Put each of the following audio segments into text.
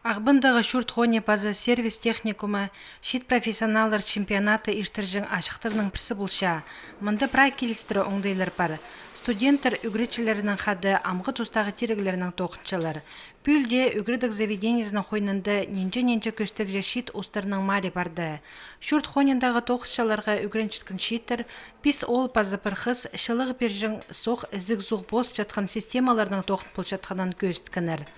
Ағбындағы шүрт-хоне базы сервис техникумы шит профессионалар чемпионаты иштіржің ашықтырының пірсі бұлша. Мұнды прай келістірі оңдайлар бар. Студенттер үгретчілерінің қады амғы тұстағы терегілерінің тоқыншалар. Пүлде үгредік заведениесінің қойнынды ненже көстік же шит ұстарының мари барды. Шүрт-хонендағы тоқысшаларға үгреншіткін шиттір, пис ол базы пірхыз шылығы бержің соқ зіг-зуг бос жатқан системаларының тоқын пұл жатқанан көзіткінір.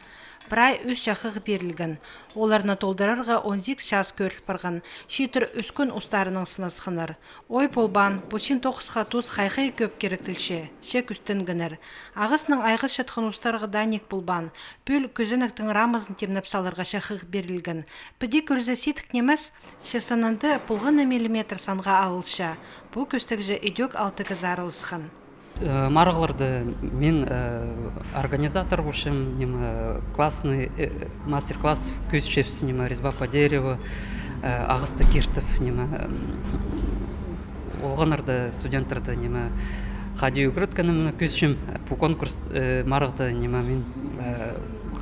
Прай өз шақығы берілген. Оларына толдырарға 18 час көріл барған. Шитір өскін ұстарының сынасқыныр. Ой болбан, бұшын тоқысқа туз қайқай көп керектілші. Шек үстінгінір. Ағысының айғыз жатқан ұстарға данек болбан. Пөл көзініктің рамызын темніп саларға шақығы берілген. Піде көрзі сетік немес, шесанынды пұлғыны миллиметр санға алылша. Бұл көстік же идек 6 кіз арылысқан. Марғыларды мен организатор ушым, классный мастер-класс көзчепс, резьба по дереву, ағысты кертіп, олғанарды студенттарды хади үгіреткенім көзчем, по конкурс марғыды мен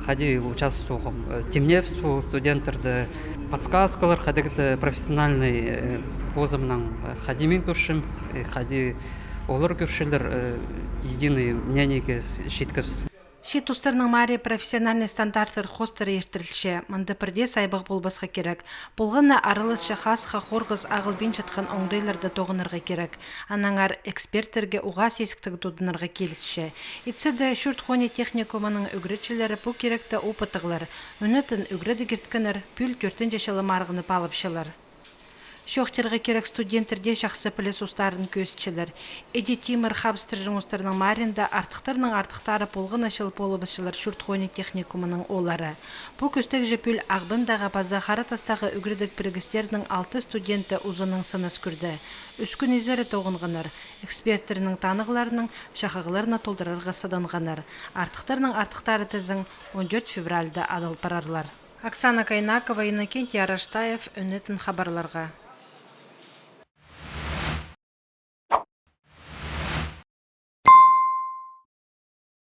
хади участвовал, темнепсу студенттарды подсказкалар, хадигіді профессиональный позымның хади мен көршім, хади олар көршілер единый мнениеге шеткіпс. Шит ұстарының мари профессиональный стандарттар қостыры ертірілші, мұнды бірде сайбақ болбасқа керек. Болғына арылыс шахас қақорғыз ағылбен жатқан оңдайларды тоғынырға керек. Анаңар эксперттерге уға сесіктігі тудынырға келісші. Итседі шүрт-хоне техникумының үгретшілері бұл керекті опытығылар. Үнетін үгреді керткінір, пүл 4 жашылы марғыны балыпшылар. Шоқтерға керек студенттерде жақсы піліс ұстарын көзтшілер. Эди Тимір хабстыр жұмыстарының марында артықтарының артықтары болғын ашыл полыбысшылар шүрт-хоне техникумының олары. Бұл көстік жепіл Ағбындағы база Харатастағы үгредік бірігістердің 6 студенті ұзының сыныс күрді. Үскін езері тоғынғаныр. Эксперттерінің танығыларының шақығыларына толдырарға саданғаныр. Артықтарының артықтары тізің 14 февральда адал парарлар. Оксана Кайнакова, Иннокентий Араштаев, Үнетін хабарларға.